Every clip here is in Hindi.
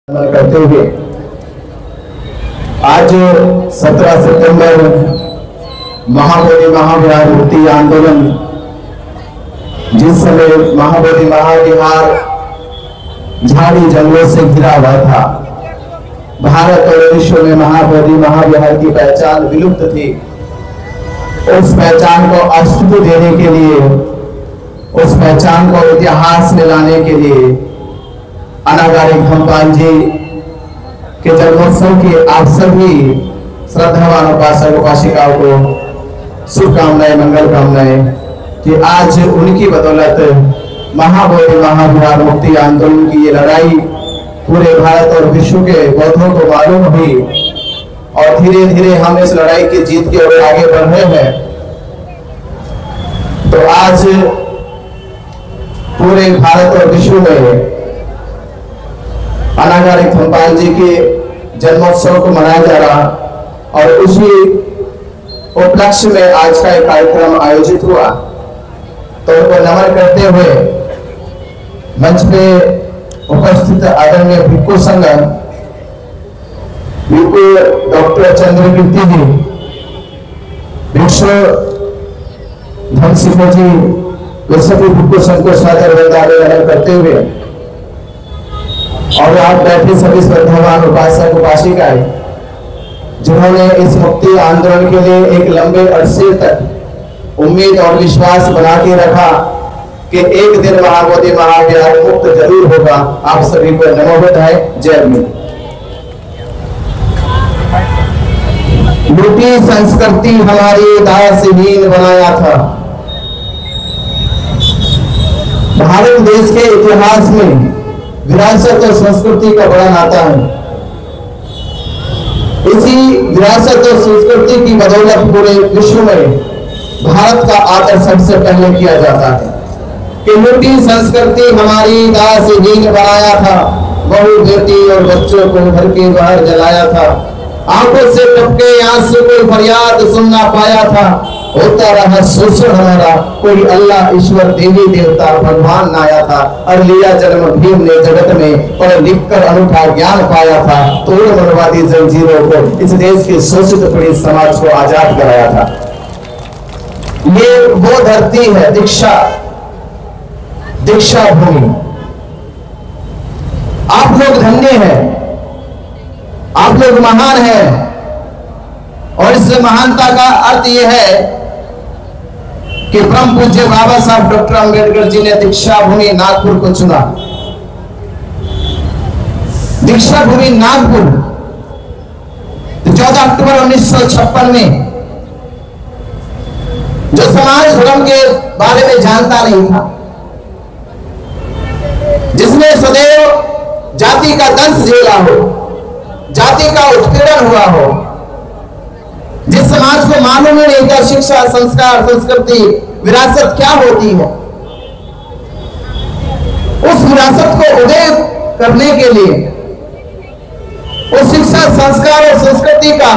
करते हुए आज 17 सितंबर महाबोधि महाविहार मुक्ति आंदोलन, जिस समय महाबोधि महाविहार झाड़ी जंगलों से घिरा हुआ था, भारत और विश्व में महाबोधि महाविहार की पहचान विलुप्त थी। उस पहचान को अस्तित्व देने के लिए, उस पहचान को इतिहास में लाने के लिए अनागारिक धम्मपाल जी के जन्मोत्सव की आप सभी श्रद्धावान उपासक उपासिकाओं को शुभकामनाएं, मंगल कामनाएं कि आज उनकी बदौलत महाबोधि महाविहार मुक्ति आंदोलन की ये लड़ाई पूरे भारत और विश्व के बौद्धों को मालूम हुई और धीरे धीरे हम इस लड़ाई की जीत की ओर आगे बढ़ रहे हैं। तो आज पूरे भारत और विश्व में अनागारिक धम्मपाल जी के जन्मोत्सव को मनाया जा रहा और उसी उपलक्ष्य में आज का एक कार्यक्रम आयोजित हुआ। तो उनको नमन करते हुए मंच पे उपस्थित आदरणीय भिक्खु संघ भिक्खु डॉक्टर चंद्रकीर्ति जी, भिक्षु धनसिंह जी, वे सभी भिक्खु संघ को सादर वंदन करते हुए और आप बैठे सभी श्रद्धावान उपासक उपासिकाएं जिन्होंने इस मुक्ति आंदोलन के लिए एक लंबे अरसे तक उम्मीद और विश्वास बना के रखा कि एक दिन महाबोधि महाविहार मुक्त जरूर होगा, आप सभी को नमो बुद्धाय, जय भीम। लूटी संस्कृति हमारी दासहीन बनाया था। भारत देश के इतिहास में विरासत और संस्कृति का बड़ा नाता है। इसी विरासत और संस्कृति की बदौलत पूरे विश्व में भारत का आदर सबसे पहले किया जाता है कि लूटी संस्कृति हमारी दासहीन बनाया था, बहू बेटी और बच्चों को घर के बाहर जलाया था, आंखों से टपके आंसू कोई फरियाद सुन ना पाया था, होता रहा शोषण हमारा, कोई अल्लाह ईश्वर देवी देवता भगवान ना आया था, और लिया जन्म भीम ने जगत में पढ़ लिख कर अनूठा ज्ञान पाया था, तोड़ मनवादी जंजीरों को इस देश के शोषित पीड़ित समाज को आजाद कराया था। ये वो धरती है दीक्षा भूमि। आप लोग धन्य हैं, आप लोग महान हैं, और इस महानता का अर्थ यह है कि परम पूज्य बाबा साहब डॉक्टर अंबेडकर जी ने दीक्षा भूमि नागपुर को चुना। दीक्षा भूमि नागपुर 14 अक्टूबर 1956 में जो समाज धर्म के बारे में जानता नहीं था, जिसने सदैव जाति का दंश झेला हो, जाति का उत्पीड़न हुआ हो, जिस समाज को मालूम ही नहीं था शिक्षा, संस्कार, संस्कृति, विरासत क्या होती है, उस विरासत को उदय करने के लिए, उस शिक्षा, संस्कार और संस्कृति का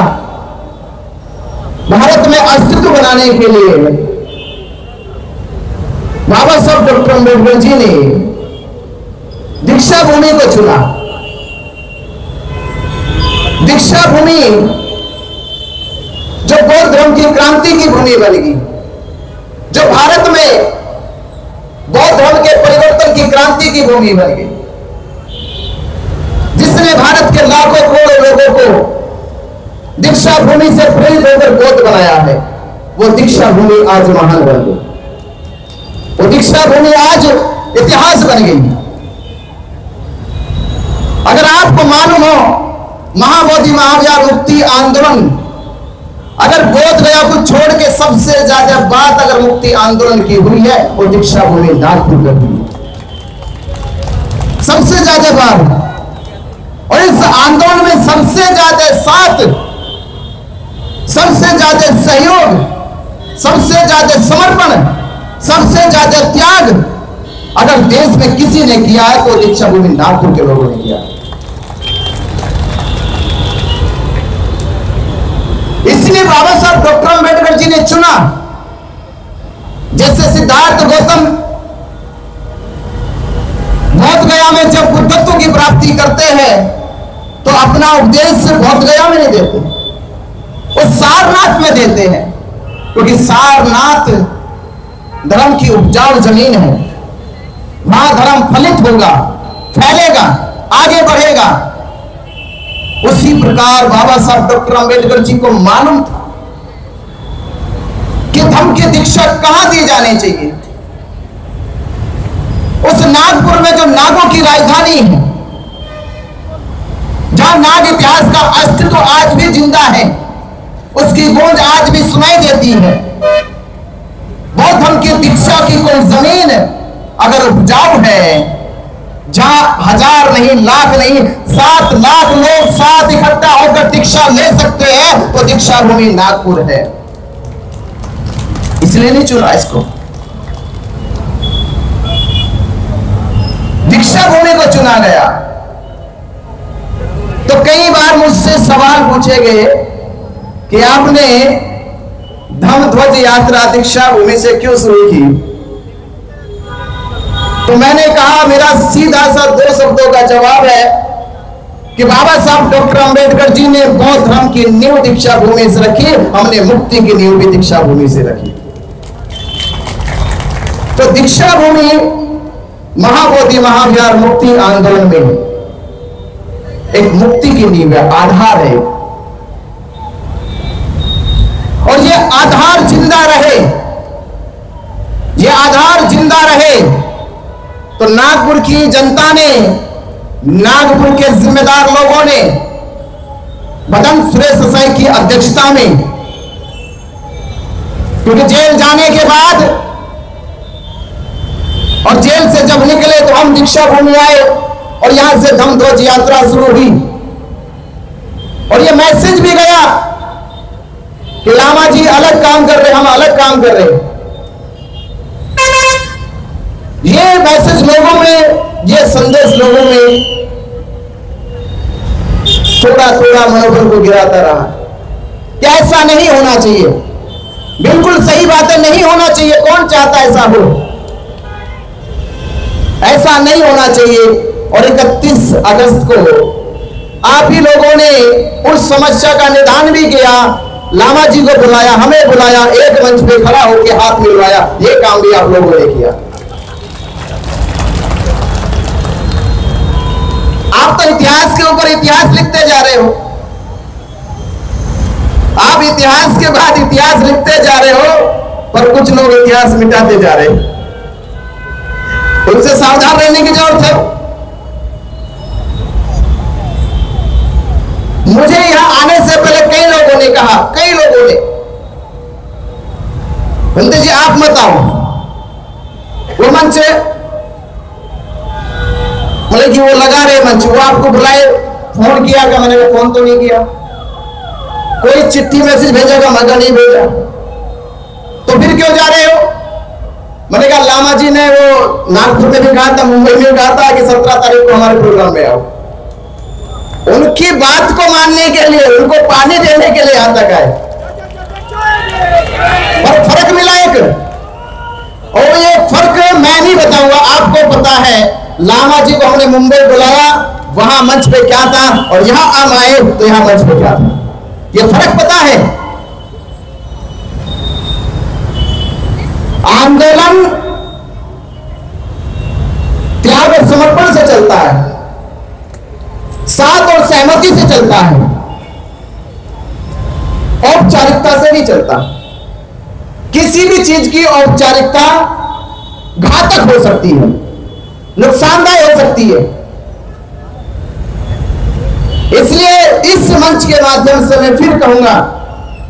भारत में अस्तित्व बनाने के लिए बाबा साहब डॉक्टर अंबेडकर जी ने दीक्षा भूमि को चुना। दीक्षा भूमि जो बौद्ध धर्म की क्रांति की भूमि बनेगी, जो भारत में बौद्ध धर्म के परिवर्तन की क्रांति की भूमि बनेगी, जिसने भारत के लाखों करोड़ों लोगों को दीक्षा भूमि से प्रेरित होकर बौद्ध बनाया है, वो दीक्षा भूमि आज महान बन गई, वो दीक्षा भूमि आज इतिहास बन गई। अगर आपको मालूम हो महाबोधि महाविहार मुक्ति आंदोलन, अगर बोध गया को छोड़ के सबसे ज्यादा बात अगर मुक्ति आंदोलन की हुई है वो दीक्षा भूमि नागपुर में हुई, सबसे ज्यादा बात। और इस आंदोलन में सबसे ज्यादा साथ, सबसे ज्यादा सहयोग, सबसे ज्यादा समर्पण, सबसे ज्यादा त्याग अगर देश में किसी ने किया है तो दीक्षा भूमि नागपुर के लोगों ने किया। इसलिए बाबा साहब डॉक्टर अंबेडकर जी ने चुना, जैसे सिद्धार्थ गौतम बोध गया में जब बुद्धत्व की प्राप्ति करते हैं तो अपना उपदेश बोध गया में नहीं देते, वो सारनाथ में देते हैं, क्योंकि सारनाथ धर्म की उपजाऊ जमीन है। वहां धर्म फलित होगा, फैलेगा, आगे बढ़ेगा। उसी प्रकार बाबा साहब डॉक्टर अंबेडकर जी को मालूम था कि धर्म की दीक्षा कहां दी जानी चाहिए। उस नागपुर में जो नागों की राजधानी है, जहां नाग इतिहास का अस्तित्व आज भी जिंदा है, उसकी गूंज आज भी सुनाई देती है। बौद्ध धर्म की दीक्षा की कोई जमीन अगर उपजाऊ है, जहां 1000 नहीं, लाख नहीं, 7 लाख लोग साथ इकट्ठा होकर दीक्षा ले सकते हैं, तो दीक्षा भूमि नागपुर है। इसलिए नहीं चुना इसको, दीक्षा भूमि को चुना गया। तो कई बार मुझसे सवाल पूछे गए कि आपने धम्म ध्वज यात्रा दीक्षा भूमि से क्यों शुरू की। तो मैंने कहा, मेरा सीधा सा 2 शब्दों का जवाब है कि बाबा साहब डॉक्टर अंबेडकर जी ने बौद्ध धर्म की नींव दीक्षा भूमि से रखी, हमने मुक्ति की नींव भी दीक्षा भूमि से रखी। तो दीक्षा भूमि महाबोधि महाविहार मुक्ति आंदोलन में एक मुक्ति की नींव है, आधार है, और ये आधार जिंदा रहे, ये आधार जिंदा रहे तो नागपुर की जनता ने, नागपुर के जिम्मेदार लोगों ने मदन सुरेश देसाई की अध्यक्षता में, क्योंकि जेल जाने के बाद और जेल से जब निकले तो हम दीक्षा भूमि आए और यहां से धम्म ध्वज यात्रा शुरू हुई। और ये मैसेज भी गया कि लामा जी अलग काम कर रहे, हम अलग काम कर रहे। ये मैसेज लोगों में, ये संदेश लोगों में थोड़ा थोड़ा मनोबल को गिराता रहा कि ऐसा नहीं होना चाहिए। बिल्कुल सही बात है, नहीं होना चाहिए। कौन चाहता ऐसा हो? ऐसा नहीं होना चाहिए। और 31 अगस्त को आप ही लोगों ने उस समस्या का निदान भी किया, लामा जी को बुलाया, हमें बुलाया, एक मंच पे खड़ा होकर हाथ मिलवाया। ये काम भी आप लोगों ने किया। आप तो इतिहास के ऊपर इतिहास लिखते जा रहे हो, आप इतिहास के बाद इतिहास लिखते जा रहे हो, पर कुछ लोग इतिहास मिटाते जा रहे हैं। उनसे सावधान रहने की जरूरत है। मुझे यहां आने से पहले कई लोगों ने कहा, कई लोगों ने, बंदे जी आप मत आओ, वो मंच बोले कि वो लगा रहे मंच, वो आपको बुलाए, फोन किया क्या? मैंने फोन तो नहीं किया। कोई चिट्ठी मैसेज भेजेगा, मगर नहीं भेजा। तो फिर क्यों जा रहे हो? मैंने कहा लामा जी ने वो नागपुर में भी कहा था, मुंबई में कहा था कि 17 तारीख को हमारे प्रोग्राम में आओ। उनकी बात को मानने के लिए, उनको पानी देने के लिए यहां तक आए, और फर्क मिला एक। और ये फर्क मैं नहीं बताऊंगा, आपको पता है। लामा जी को हमने मुंबई बुलाया, वहां मंच पे क्या था, और यहां हम आए तो यहां मंच पे क्या था। ये फर्क पता है। आंदोलन त्याग और समर्पण से चलता है, साथ और सहमति से चलता है, औपचारिकता से नहीं चलता। किसी भी चीज की औपचारिकता घातक हो सकती है, नुकसानदायक हो सकती है। इसलिए इस मंच के माध्यम से मैं फिर कहूंगा,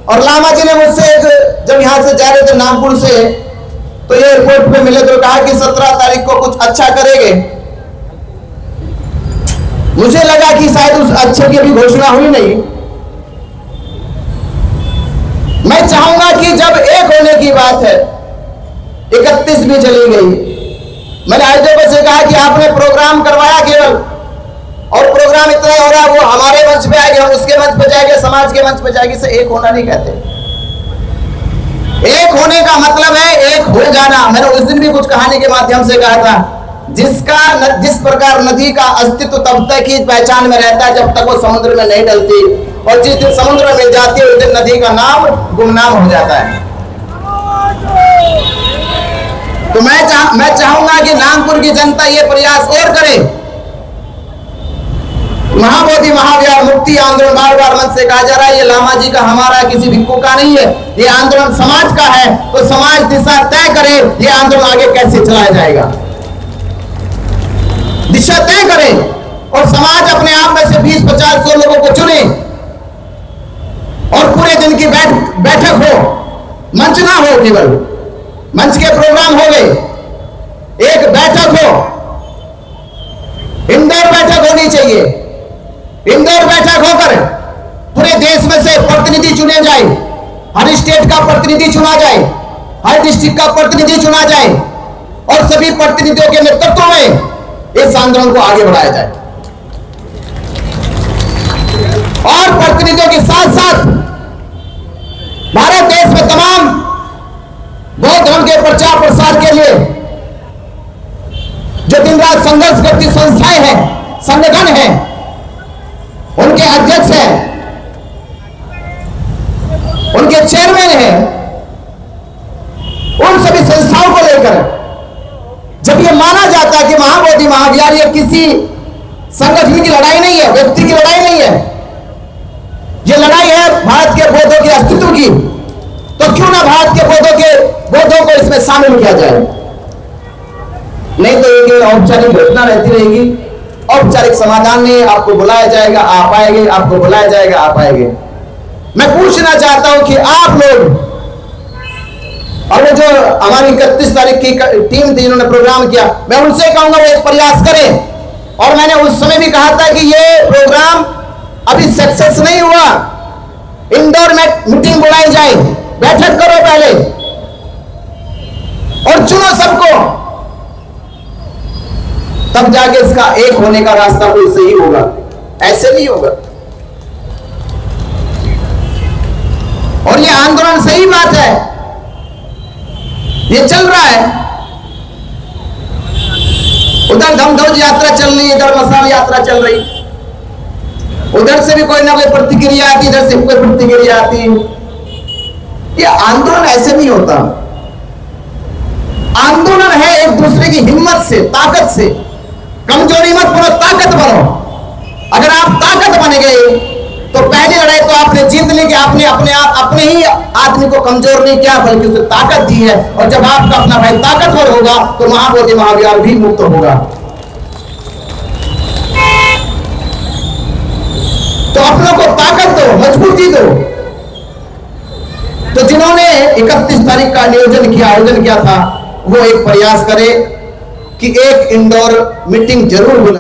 और लामा जी ने मुझसे जब यहां से जा रहे थे नागपुर से, तो ये एयरपोर्ट पे मिले तो कहा कि 17 तारीख को कुछ अच्छा करेंगे। मुझे लगा कि शायद उस अच्छे की भी घोषणा हुई नहीं। मैं चाहूंगा कि जब एक होने की बात है, 31 भी चली गई, मैंने आयोजकों से कहा कि आपने प्रोग्राम करवाया केवल, और प्रोग्राम इतना हो रहा है, वो हमारे मंच पे आएंगे, हम उसके मंच पे जाएंगे, समाज के मंच पे जाएंगे। इसे एक होना नहीं कहते। एक होने का मतलब है एक हो जाना। मैंने उस दिन भी कुछ कहानी के माध्यम से कहा था जिस प्रकार नदी का अस्तित्व तब तक ही पहचान में रहता है जब तक वो समुद्र में नहीं डलती, और जिस दिन समुद्र में जाती है उस दिन नदी का नाम गुमनाम हो जाता है। तो मैं चाहूंगा कि नागपुर की जनता ये प्रयास और करे। महाबोधि महाविहार मुक्ति आंदोलन बार बार मंच से कहा जा रहा है, ये लामा जी का हमारा किसी भिक्खु का नहीं है, ये आंदोलन समाज का है। तो समाज दिशा तय करे, ये आंदोलन आगे कैसे चलाया जाएगा, दिशा तय करे, और समाज अपने आप में से 20-50-100 लोगों को चुने, और पूरे दिन की बैठक हो, मंच ना हो, केवल मंच के प्रोग्राम हो गए, एक बैठक हो, इंदौर बैठक होनी चाहिए। इंदौर बैठक होकर पूरे देश में से प्रतिनिधि चुने जाए, हर स्टेट का प्रतिनिधि चुना जाए, हर डिस्ट्रिक्ट का प्रतिनिधि चुना जाए, और सभी प्रतिनिधियों के नेतृत्व में इस आंदोलन को आगे बढ़ाया जाए। और प्रतिनिधियों के साथ साथ भारत देश में तमाम बौद्ध धर्म के प्रचार प्रसार के लिए जो दिन रात संघर्ष करती संस्थाएं हैं, संगठन हैं, उनके अध्यक्ष हैं, उनके चेयरमैन हैं, उन सभी संस्थाओं को लेकर जब यह माना जाता है कि महाबोधि महाविहार ये किसी संगठन की लड़ाई नहीं है, व्यक्ति की लड़ाई नहीं है, ये लड़ाई है भारत के बौद्धों के अस्तित्व की, तो क्यों ना भारत के बौद्धों को इसमें शामिल किया जाए। नहीं तो एक औपचारिक घटना रहती रहेगी, औपचारिक समाधान नहीं, आपको बुलाया जाएगा आप आएंगे, आपको बुलाया जाएगा आप आएंगे। मैं पूछना चाहता हूं कि आप लोग, और वो जो हमारी 31 तारीख की टीम थी जिन्होंने प्रोग्राम किया, मैं उनसे कहूंगा वो एक प्रयास करें। और मैंने उस समय भी कहा था कि ये प्रोग्राम अभी सक्सेस नहीं हुआ, इंदौर में मीटिंग बुलाई जाए, बैठक करो पहले और चुनो सबको, तब जाके इसका एक होने का रास्ता कोई सही होगा, ऐसे नहीं होगा। और ये आंदोलन सही बात है, ये चल रहा है, उधर धमध्वज यात्रा चल रही, इधर मशाल यात्रा चल रही, उधर से भी कोई ना कोई प्रतिक्रिया आती, इधर से कोई प्रतिक्रिया आती। ये आंदोलन ऐसे नहीं होता, आंदोलन है एक दूसरे की हिम्मत से, ताकत से। कमजोरी मत बनो, ताकत बनो। अगर आप ताकत बन गए तो पहली लड़ाई तो आपने जीत ली कि आपने अपने ही आदमी को कमजोर नहीं किया, बल्कि उसे ताकत दी है। और जब आपका अपना भाई ताकतवर होगा तो महाबोधि महाविहार भी मुक्त होगा। तो अपनों को ताकत दो, मजबूती दो। तो जिन्होंने 31 तारीख का आयोजन किया था, वो एक प्रयास करे कि एक इंदौर मीटिंग जरूर बुलाए।